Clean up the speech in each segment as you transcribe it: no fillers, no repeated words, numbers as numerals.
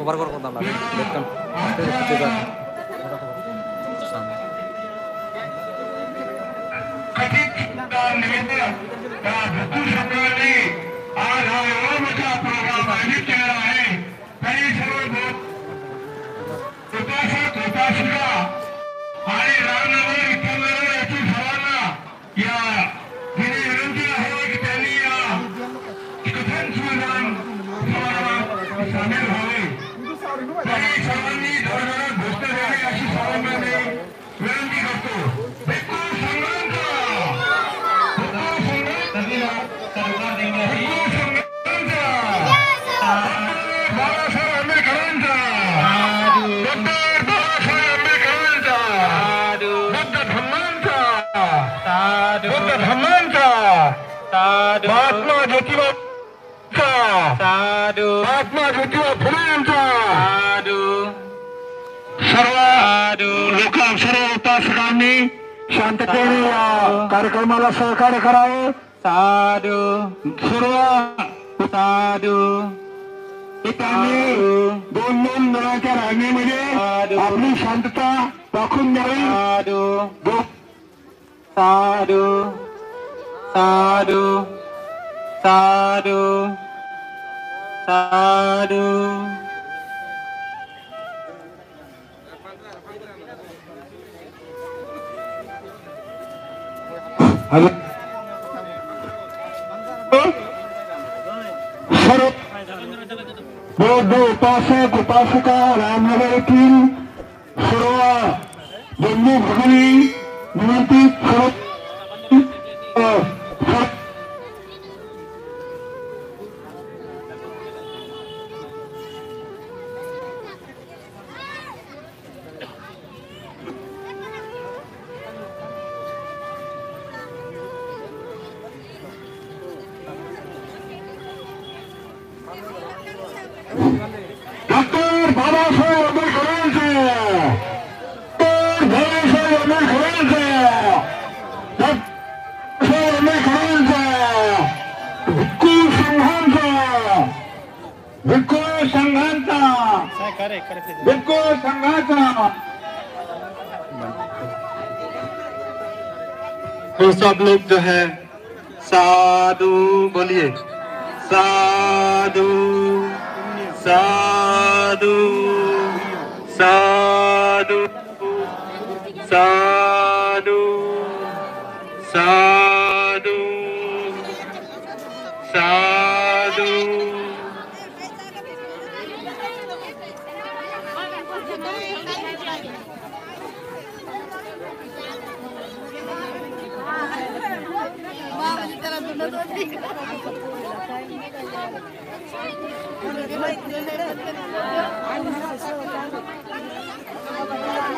Cover কর করতাম না দেখতাম আস্তে আস্তে যা आज हा एवढा मोठा प्रोग्राम आयोजित केलेला आहे तरी सर्व कृपाशिका आणि रामनगर विठ्ठलनगर येथील सर्वांना या विनंती आहे की त्यांनी या कथन सुदान समारंभात सामील व्हावे तरी सर्वांनी जोरदारात घोषणा द्यावी अशी सर्वांना विनंती करतो भिक्खू संघांचा बाळासाहेब आंबेडकरांचा डॉक्टर बाळासाहेब आंबेडकरांचा बुद्ध धम्मांचा महात्मा ज्योतिबा महात्मा ज्योतिबा फुले यांचा सर्व लोक सर्व उपासकांनी शांततेने या कार्यक्रमाला सहकार्य करावे साधू सर्व साधू त्यांनी दोन जणांच्या रांगेमध्ये आपली शांतता दाखवून द्यावी साधू साधू साधू साधू बौद्ध उपासक उपासिका रामनगर येथील सर्व बंधू भगिनी विनंती डॉक्टर बाबासाहेब आंबेडकरांचे भिक्खू संघाचा तो सब लोग जो है साधु बोलिए साधु साधु साधु साधु साधु साधु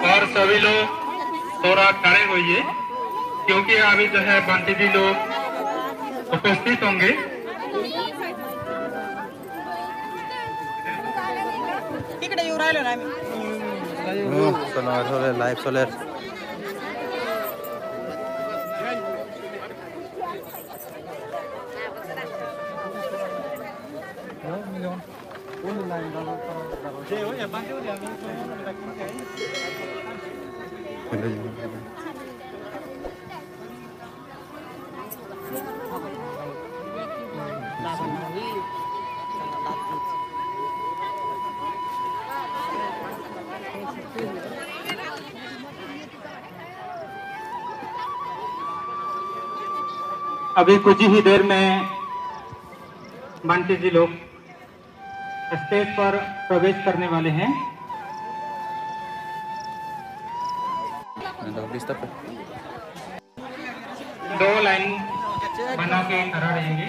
और सभी लोग थोड़ा खड़े होइए क्योंकि अभी जो है बंटी जी लोग उपस्थित होंगे। लाइव चले अभी कुछ ही देर में बंटी जी लोग स्टेज पर प्रवेश करने वाले हैं। दो लाइन बना के खड़ा रहेंगे।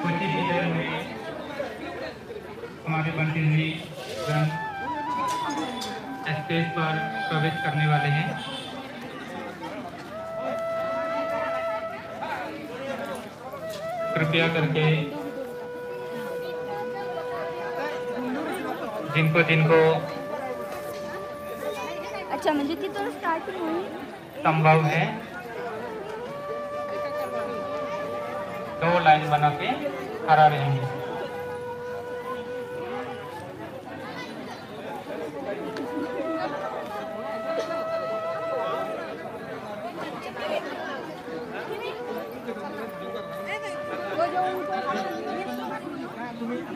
कुछ ही देर में हमारे बंटी जी स्टेज पर प्रवेश करने वाले हैं। कृपया करके जिनको अच्छा म्हणजे तिथून स्टार्टिंग होईल संभव है दो लाइन बना के खड़ा रहेंगे।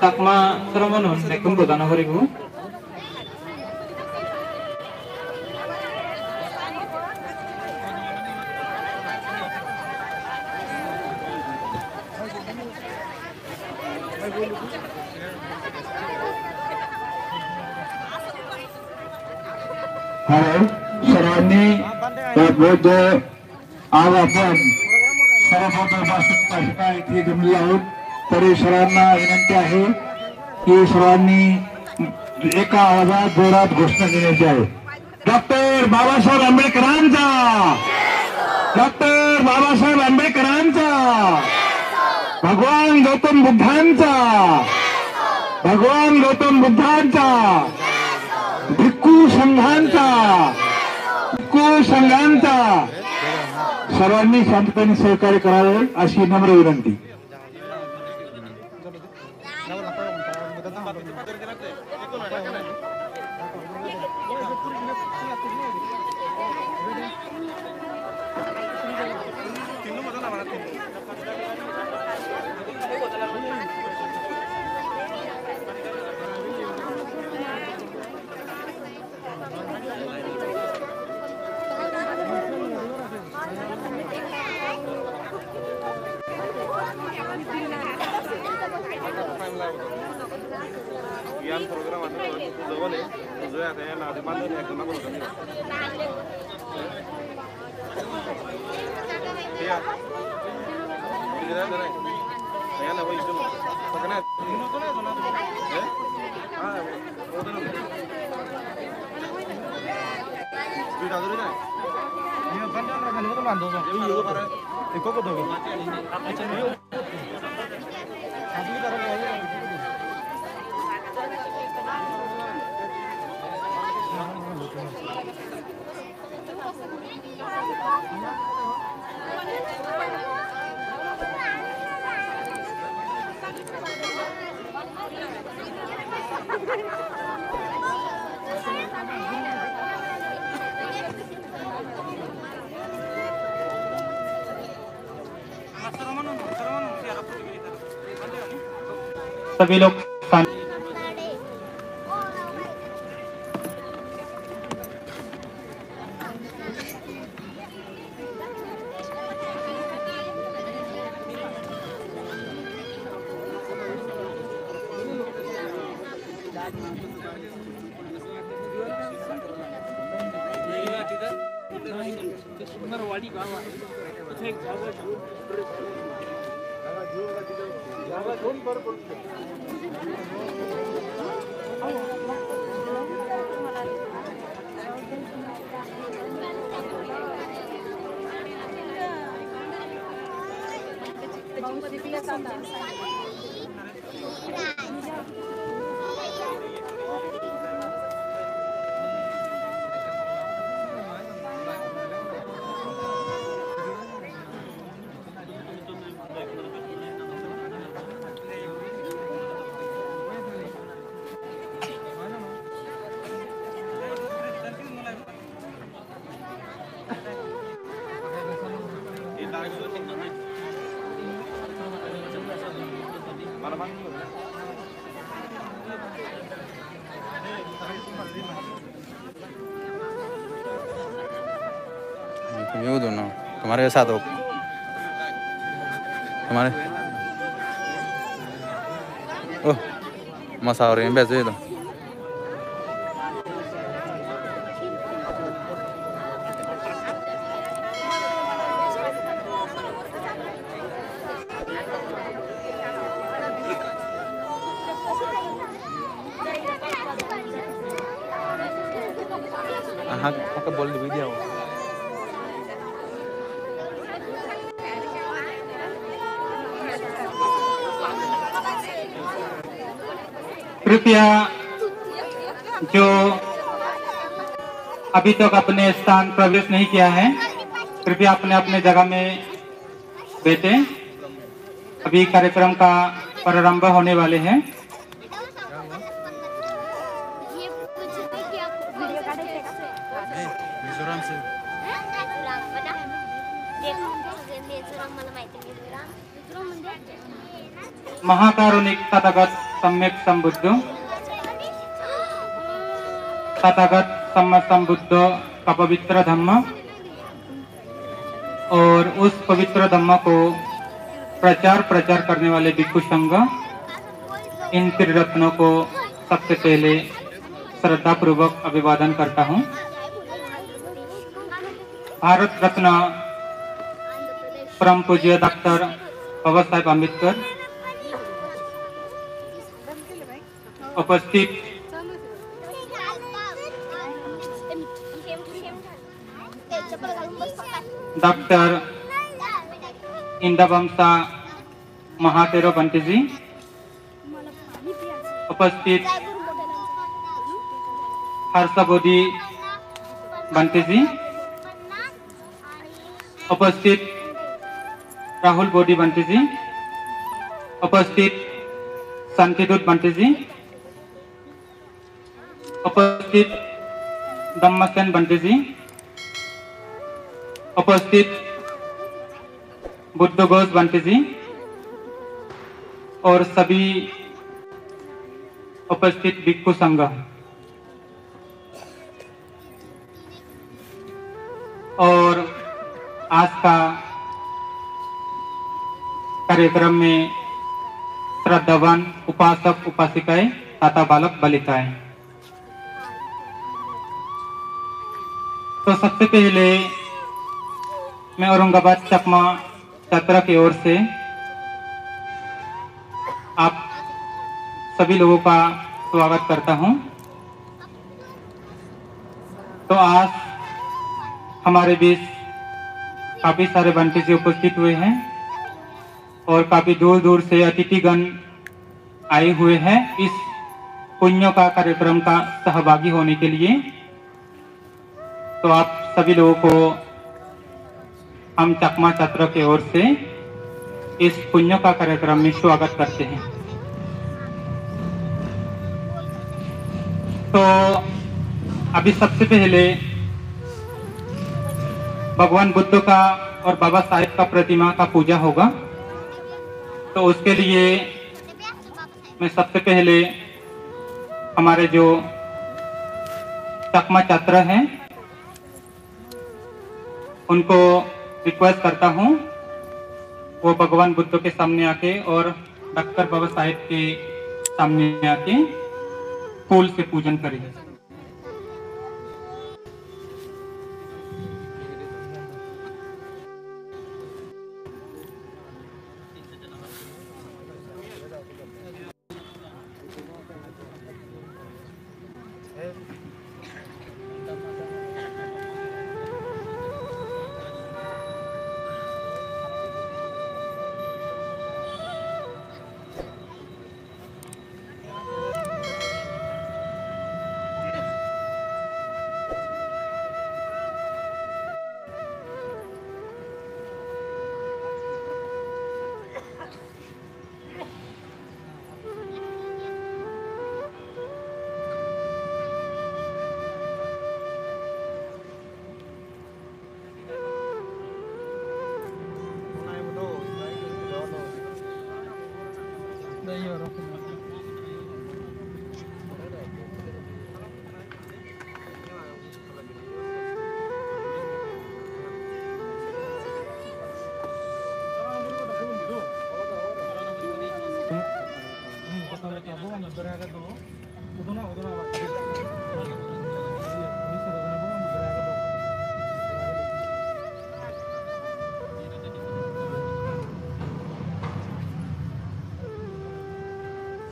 takma seramanun nekum bodana horigu. Hello सर्वांनी आज आपण सर्वप्रथम भाषिका इथे जमले आहोत तरी सर्वांना विनंती आहे की सर्वांनी एका आवाजात जोरात घोषणा देण्याची आहे. डॉक्टर बाबासाहेब आंबेडकरांचा, डॉक्टर बाबासाहेब आंबेडकरांचा, भगवान गौतम बुद्धांचा, भगवान गौतम बुद्धांचा, भिक्खू संघांचा, भिक्खू संघांचा. सर्वांनी शांततेने सहकार्य करावे अशी नम्र विनंती. program ada itu jauh nih, jauh ya kayaknya ada mana nih yang aku lakukan. Iya, ini ada nih, saya nak itu loh, makanya, udah nih, sudah dulu nih. Iya, bandar kan itu bandar, jadi itu para, ikut tuh. Apa sih ini? Asli taruh lagi. सभी लोग ये दोनों तुम्हारे साथ हो, तुम्हारे ओह मसा और ये बेचे तो हाँ पक्का बोल दे दिया वो कृपया जो अभी तक अपने स्थान प्रवेश नहीं किया है कृपया अपने अपने जगह में बैठे। अभी कार्यक्रम का प्रारंभ होने वाले हैं। महाकारुणिक तथागत सम्यक संबुद्धो तथागत सम्यक संबुद्धो का पवित्र धम्म और उस पवित्र धम्म को प्रचार करने वाले भिक्षु संघ, इन त्रिरत्नों को सबसे पहले श्रद्धा पूर्वक अभिवादन करता हूँ। भारत रत्न परम पूज्य डॉक्टर बाबा साहेब अम्बेडकर, उपस्थित डॉक्टर इंदावंसा महातेरो बंटी जी, उपस्थित हर्षबोधी बंटी जी, उपस्थित राहुल बोधी बंटी जी, उपस्थित शांतिदूत बंटी जी, उपस्थित दम्मसेन बंटी जी, उपस्थित बुद्ध घोष बंटी जी और सभी उपस्थित भिक्षु संघ और आज का कार्यक्रम में श्रद्धावान उपासक उपासिकाएं तथा बालक बालिकाएं। तो सबसे पहले मैं औरंगाबाद चकमा छात्रा की ओर से आप सभी लोगों का स्वागत करता हूं। तो आज हमारे बीच काफी सारे बंटी जी उपस्थित हुए हैं और काफी दूर दूर से अतिथिगण आए हुए हैं इस पुण्य का कार्यक्रम का सहभागी होने के लिए। तो आप सभी लोगों को हम चकमा छात्रा की ओर से इस पुण्य का कार्यक्रम में स्वागत करते हैं। तो अभी सबसे पहले भगवान बुद्ध का और बाबा साहेब का प्रतिमा का पूजा होगा। तो उसके लिए मैं सबसे पहले हमारे जो चकमा छात्र हैं उनको रिक्वेस्ट करता हूं वो भगवान बुद्ध के सामने आके और डॉक्टर बाबा साहेब के सामने आके फूल से पूजन करें।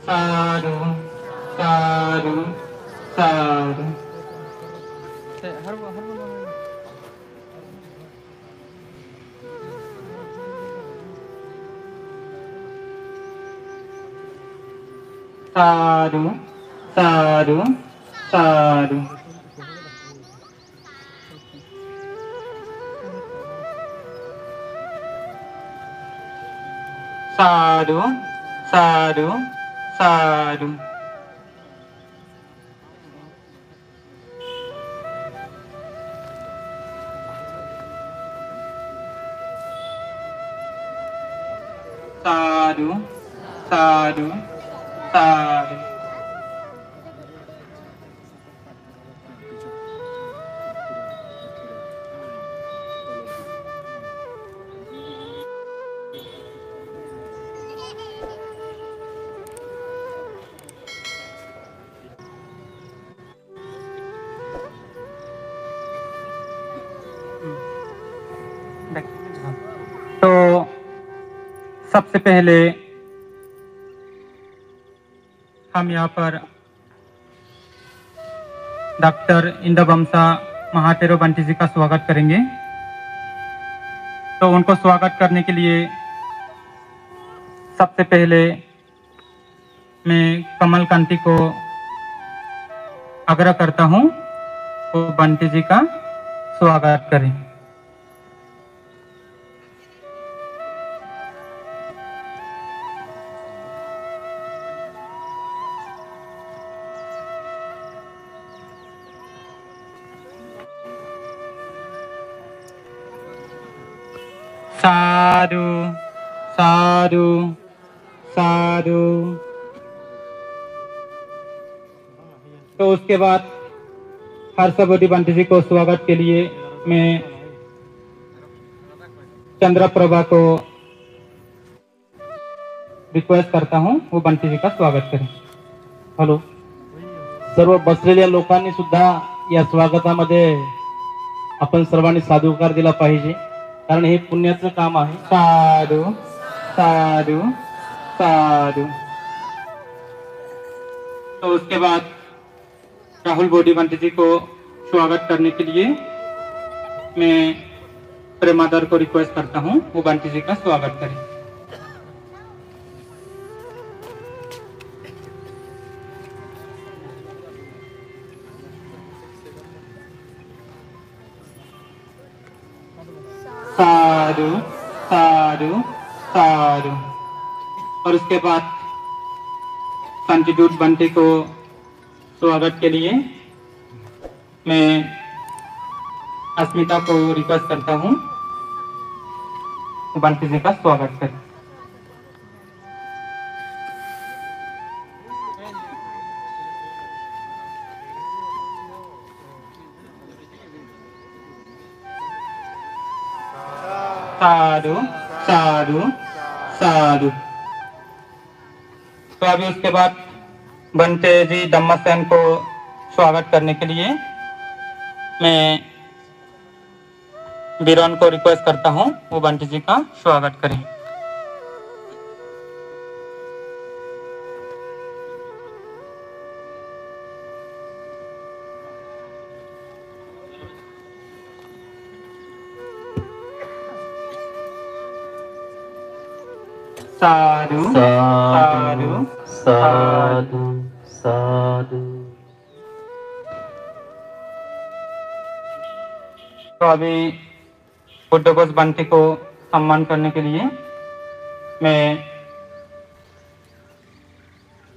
साधु साधु साधु। साधु साधु साधु। साधु साधु साधु। साधु साधु साधु। तो सबसे पहले हम यहाँ पर डॉक्टर इंदुवंशा महातेरो बंटी जी का स्वागत करेंगे। तो उनको स्वागत करने के लिए सबसे पहले मैं कमल कांति को आग्रह करता हूँ वो बंटी जी का स्वागत करें। साधु साधु साधु। तो उसके बाद हर्षवर्धी बंटी जी को स्वागत के लिए मैं चंद्रप्रभा को रिक्वेस्ट करता हूं वो बंटी जी का स्वागत करें। हॅलो, सर्व बसलेल्या लोकांनी सुद्धा या स्वागतामध्ये आपण सर्वांनी साधुकार दिला पाहिजे, कारण हे पुण्याचं काम आहे। साधु साधु साधु। तो उसके बाद राहुल बोडी बंटी जी को स्वागत करने के लिए मैं प्रेमादर को रिक्वेस्ट करता हूं वो बंटी जी का स्वागत करें। साधु साधु साधु। और उसके बाद कंस्टिट्यूट बंटी को स्वागत के लिए मैं अस्मिता को रिक्वेस्ट करता हूं बंटी जी का स्वागत करें। साधु साधु साधु। तो अभी उसके बाद बंटे जी दम्मासेन को स्वागत करने के लिए मैं बीरन को रिक्वेस्ट करता हूं वो बंटी जी का स्वागत करें। साधु साधु साधु साधु। तो अभी बुद्धघोष बंटी को सम्मान करने के लिए मैं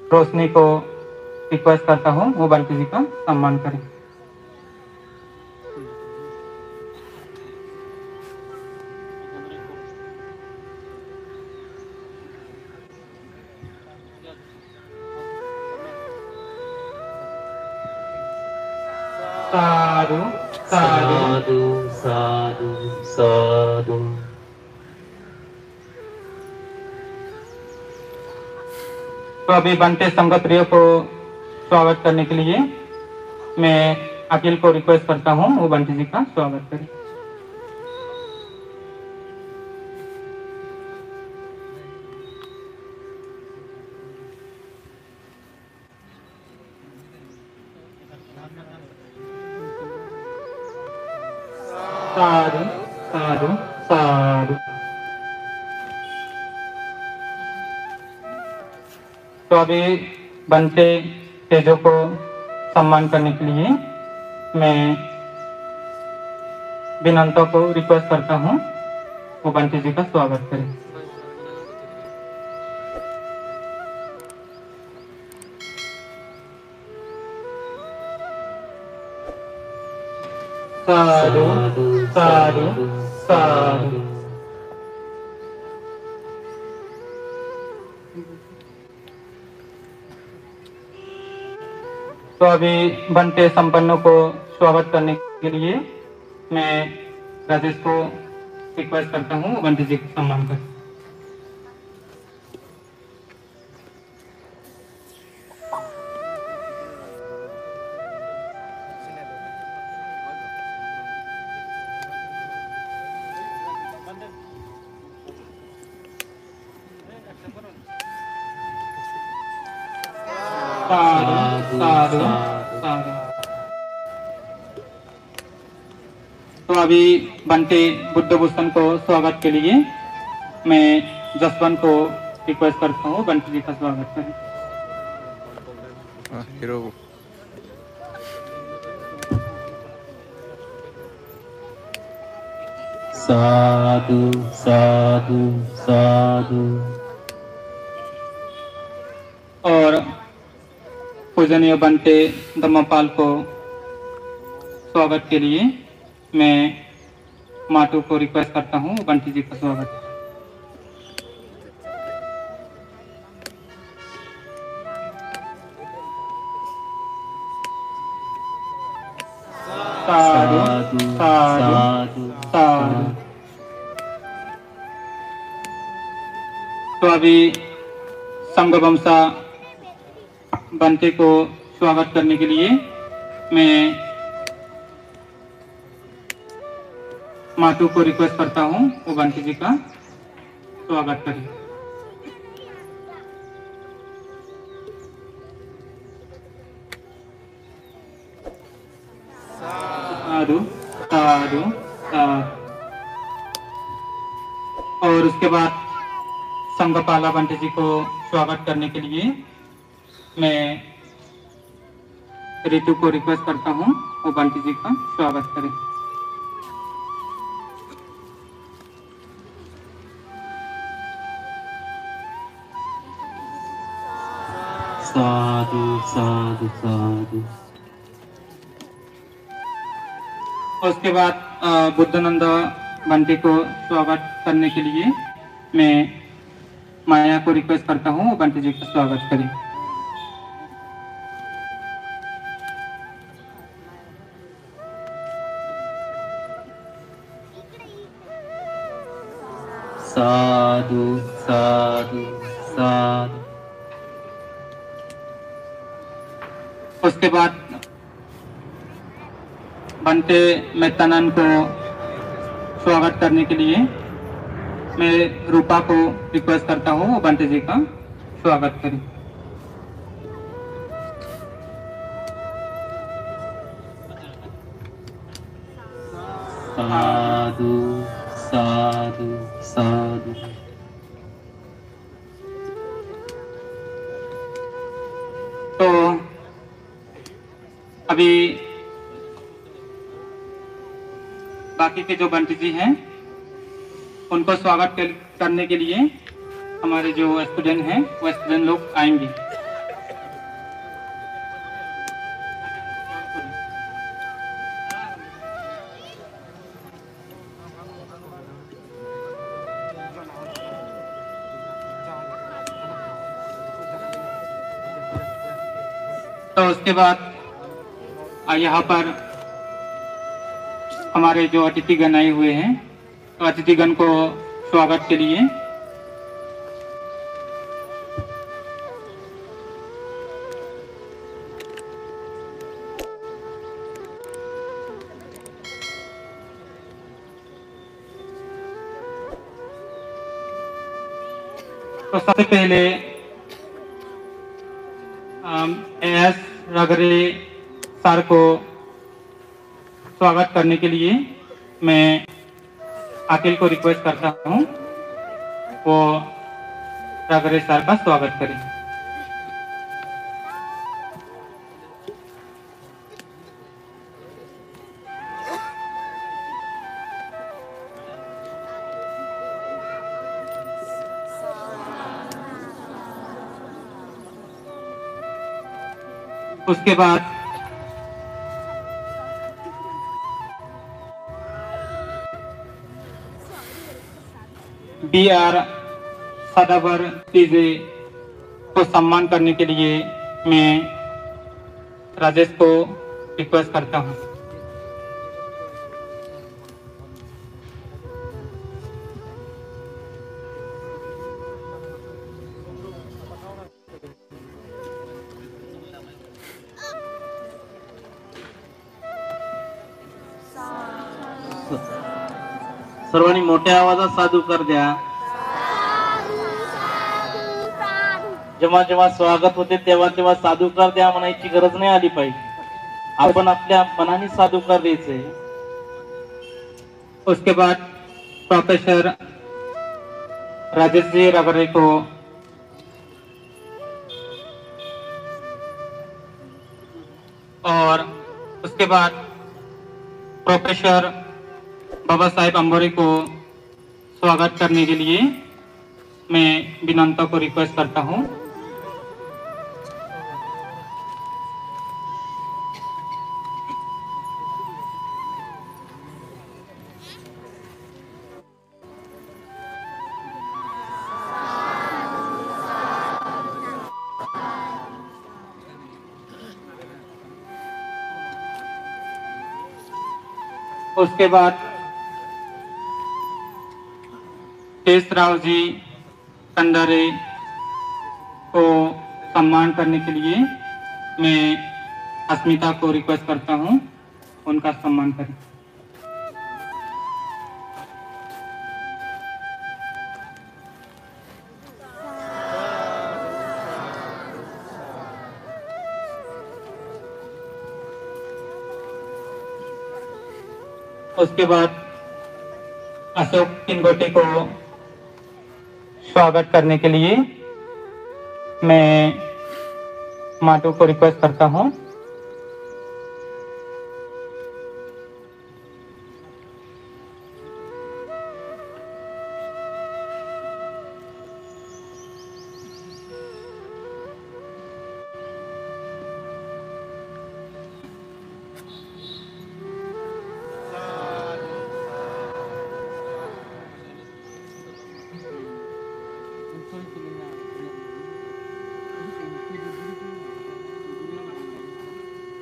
रोशनी को रिक्वेस्ट करता हूँ वो बंटी जी का सम्मान करें। साधु साधु साधु साधु। तो अभी बंटे संगप्रिय को स्वागत करने के लिए मैं अखिल को रिक्वेस्ट करता हूँ वो बंटी जी का स्वागत करें। साधु साधु साधु। तो अभी बंटे तेजो को सम्मान करने के लिए मैं विनंता को रिक्वेस्ट करता हूँ वो बंटी जी का स्वागत करें। साधु साधु साधु। तो अभी बंटे संपन्नों को स्वागत करने के लिए मैं राजेश को रिक्वेस्ट करता हूँ बंटे जी को सम्मान कर। साधु साधु साधु। तो अभी बंटे बुद्धभूषण को स्वागत के लिए मैं जसवंत को रिक्वेस्ट करता हूँ बंटे जी का स्वागत करें। हीरो साधु साधु साधु। और पूजनीय बंटे धम्मपाल को स्वागत के लिए मैं माटू को रिक्वेस्ट करता हूँ बंटी जी का स्वागत। साधु साधु साधु। तो अभी संगवंशा बंटे को स्वागत करने के लिए मैं माटू को रिक्वेस्ट करता हूँ वो बंटे जी का स्वागत करें। साधु साधु साधु। और उसके बाद संगपाला बंटे जी को स्वागत करने के लिए मैं रितु को रिक्वेस्ट करता हूँ वो बंटी जी का स्वागत करें। साधु साधु साधु। उसके बाद बुद्धनंद बंटी को स्वागत करने के लिए मैं माया को रिक्वेस्ट करता हूँ वो बंटी जी का स्वागत करें। साधु साधु साधु। उसके बाद बंटे मेहतानंद को स्वागत करने के लिए मैं रूपा को रिक्वेस्ट करता हूँ वो बंटे जी का स्वागत करें। साधु साधु साधु। तो अभी बाकी के जो बंटी जी हैं उनको स्वागत करने के लिए हमारे जो स्टूडेंट हैं वो स्टूडेंट लोग आएंगे। तो उसके बाद यहाँ पर हमारे जो अतिथिगण आए हुए हैं तो अतिथिगण को स्वागत के लिए तो सबसे पहले एस रगरे सर को स्वागत करने के लिए मैं अखिल को रिक्वेस्ट करता हूं वो रगरे सर का स्वागत करें। उसके बाद BR सदावर चीजे को सम्मान करने के लिए मैं राजेश को रिक्वेस्ट करता हूँ। सर्वांनी मोठ्या आवाजात साधुकार द्या. जेव्हा जेव्हा स्वागत होते तेव्हा तेव्हा साधुकार द्या म्हणायची गरज नाही आली पाहिजे. आपण आपल्या मनाने साधुकार द्यायचे. उसके बाद प्रोफेसर राजेश जी रबरे को और उसके बाद प्रोफेसर बाबा साहेब अंबोरे को स्वागत करने के लिए मैं विनम्रता को रिक्वेस्ट करता हूं। उसके बाद शेषराव जी कंडारे को सम्मान करने के लिए मैं अस्मिता को रिक्वेस्ट करता हूं, उनका सम्मान करें। उसके बाद अशोक किनगोटे को स्वागत करने के लिए मैं माटू को रिक्वेस्ट करता हूं।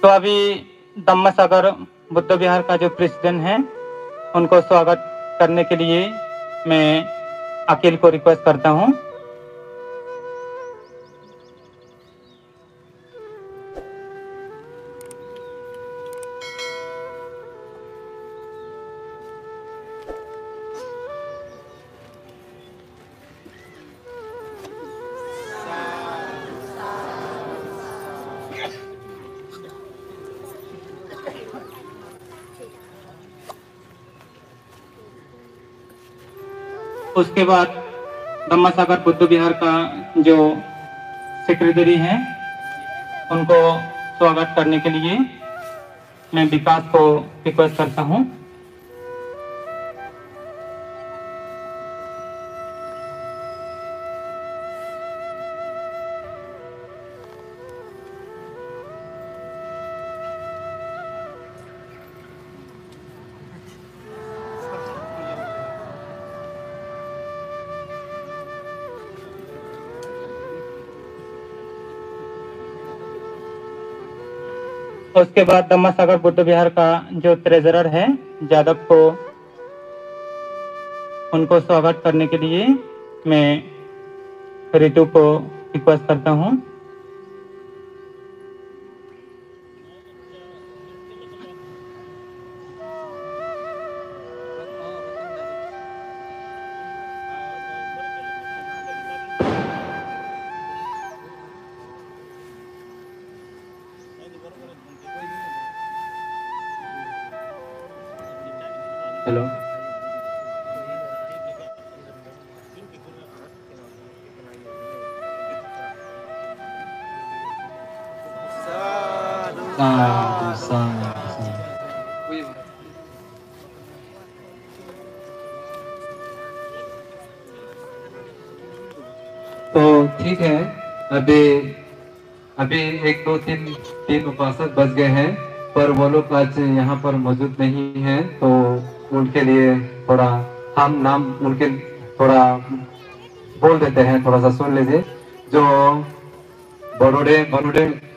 तो अभी धम्मसागर बुद्ध विहार का जो प्रेसिडेंट है उनको स्वागत करने के लिए मैं अखिल को रिक्वेस्ट करता हूं। उसके बाद धम्मसागर बुद्ध विहार का जो सेक्रेटरी हैं उनको स्वागत करने के लिए मैं विकास को रिक्वेस्ट करता हूं। उसके बाद धम्मसागर बुद्ध विहार का जो ट्रेजरर है यादव को उनको स्वागत करने के लिए मैं रितु को रिक्वेस्ट करता हूं। हेलो तो ठीक है, अभी एक दो तीन उपासक बच गए हैं, पर वो लोग आज यहाँ पर मौजूद नहीं हैं, तो उनके लिए थोड़ा हम नाम उनके थोड़ा बोल देते हैं, थोड़ा सा सुन लीजिए। जो बरोड़े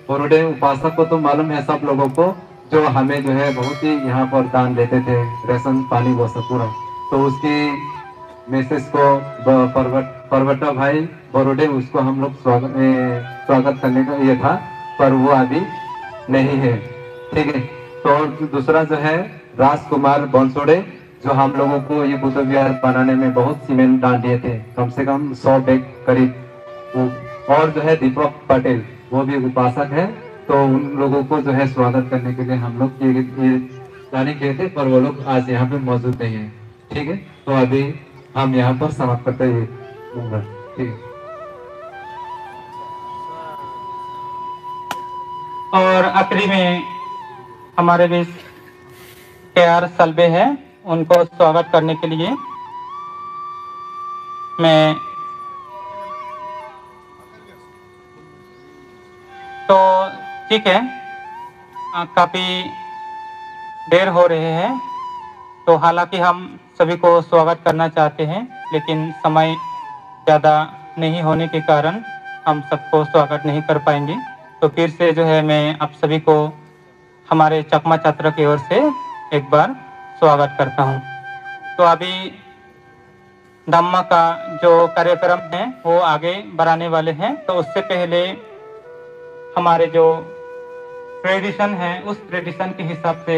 बोरोडे उपासक को तो मालूम है सब लोगों को, जो हमें जो है बहुत ही यहाँ पर दान देते थे, राशन पानी वो सब पूरा। तो उसकी मैसेज को परवटा भाई बोरोडे, उसको हम लोग स्वागत करने का ये था, पर वो अभी नहीं है। ठीक है। तो दूसरा जो है राजकुमार बंसोड़े, जो हम लोगों को ये बुद्ध विहार बनाने में बहुत सीमेंट दान दिए थे, कम से कम 100 बैग करीब। और जो है दीपक पटेल, वो भी उपासक है। तो उन लोगों को जो है स्वागत करने के लिए हम लोग ये जाने गए थे, पर वो लोग आज यहाँ पे मौजूद नहीं है। ठीक है। तो अभी हम यहाँ पर समाप्त करते हैं। ठीक है। और आखिरी में हमारे बीच KR सलबे है, उनको स्वागत करने के लिए मैं तो ठीक है, काफ़ी देर हो रहे हैं, तो हालांकि हम सभी को स्वागत करना चाहते हैं, लेकिन समय ज़्यादा नहीं होने के कारण हम सबको स्वागत नहीं कर पाएंगे। तो फिर से जो है मैं आप सभी को हमारे चकमा छात्र की ओर से एक बार स्वागत करता हूं। तो अभी धम्मा का जो कार्यक्रम है वो आगे बढ़ाने वाले हैं, तो उससे पहले हमारे जो ट्रेडिशन है उस ट्रेडिशन के हिसाब से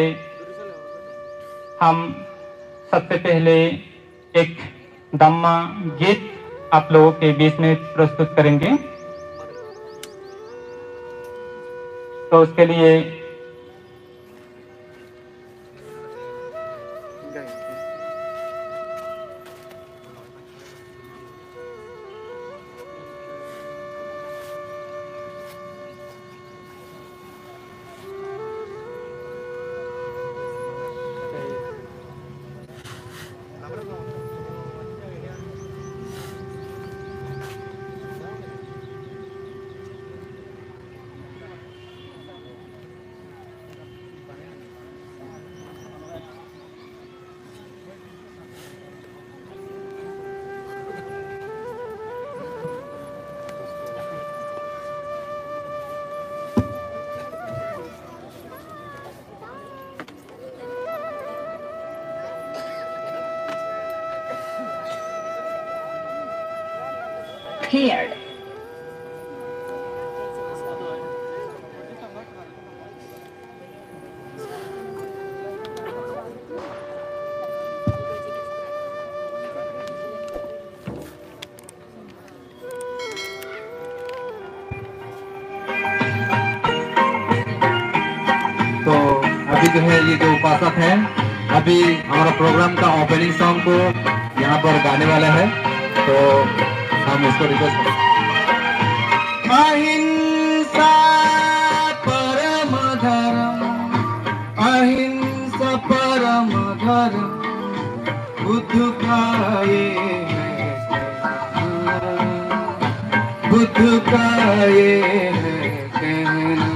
हम सबसे पहले एक धम्मा गीत आप लोगों के बीच में प्रस्तुत करेंगे। तो उसके लिए Here. तो अभी जो है ये जो उपासक है, अभी हमारा प्रोग्राम का ओपनिंग सॉन्ग को यहाँ पर गाने वाला है, तो हम इसको रिक्वेस्ट करें। अहिंसा परम धर्म, अहिंसा परम धर्म, बुद्ध का ये है, बुद्ध का ये है कहना।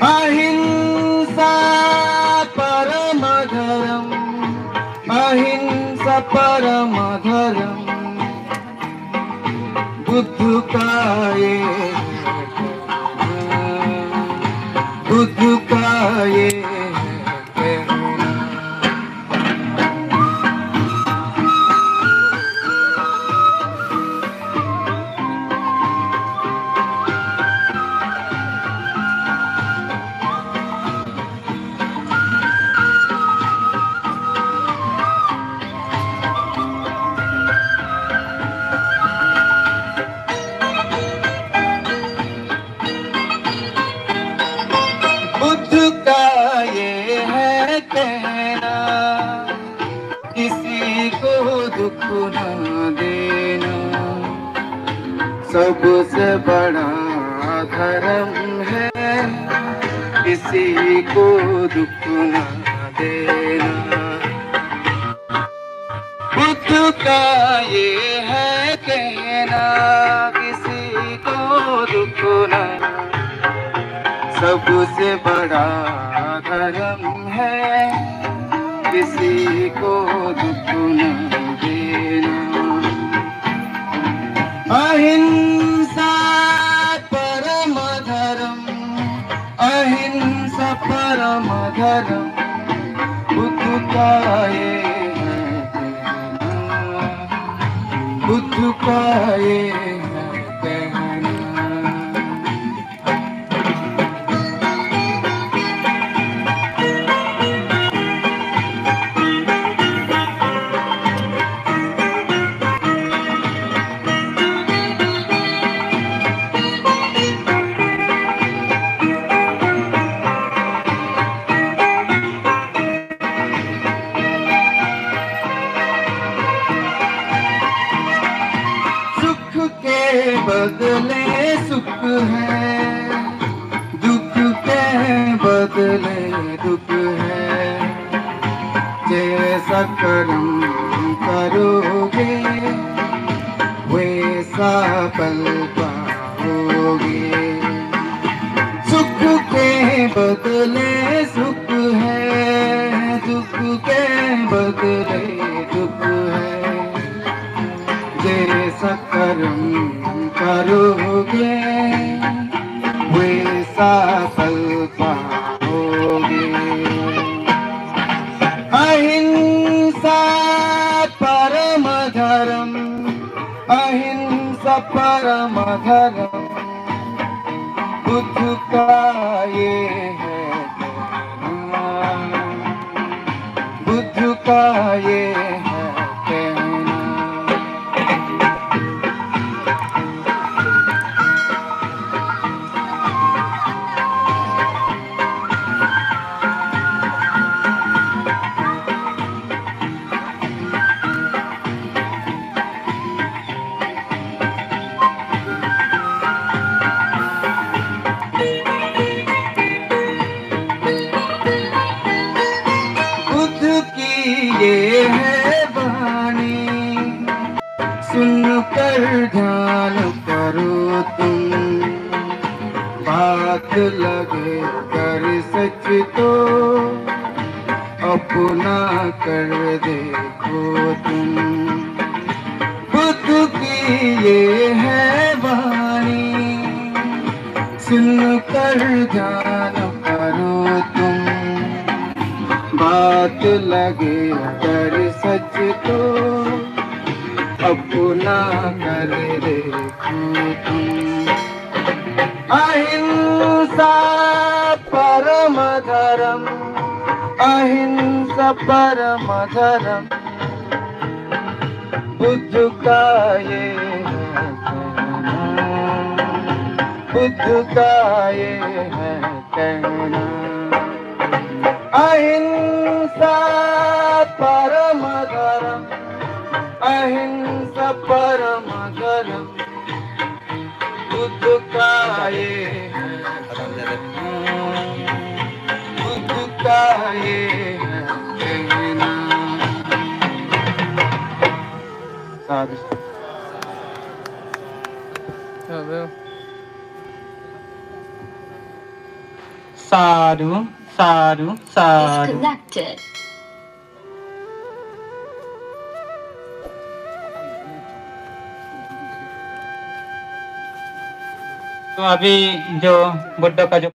अहिंसा परम धर्म, अहिंसा परम धर्म, बुद्ध का ये बुद्ध का ये कहना। सबसे बड़ा धर्म है किसी को दुख न देना। बुद्ध का ये है कहना किसी को दुख न, सबसे बड़ा धर्म है किसी को दुख न देना। अहिंसा धर्म बुद्ध का ये है कहना, बुद्ध का ये है कहना। बदले सुख है, दुख के बदले दुख है। जैसा कर्म करोगे वैसा फल पाओगे। सुख के बदले सुख है, दुख के बदले दुख है। जैसा कर्म करोगे वैसा फल पाओगे। अहिंसा परम धर्म, अहिंसा परम धर्म बुद्ध का ये है कहना, बुद्ध का ये है कहना। ये है वाणी सुनकर ध्यान करो तुम। बात लगे कर सच तो अपना कर देखो तुम। बुद्ध की ये है वाणी सुनकर ध्यान करो तुम। बात लगे कर सच तो अपना कर देखो तुम। अहिंसा परम धर्म, अहिंसा परम धर्म बुद्ध का ये है कहना, बुद्ध का ये है कहना। अहिंसा परम धर्म, अहिंसा परम धर्म बुद्ध का ये है कहना, बुद्ध का ये है कहना। साधु साधु साधु। Disconnected. तो अभी जो बुद्ध का जो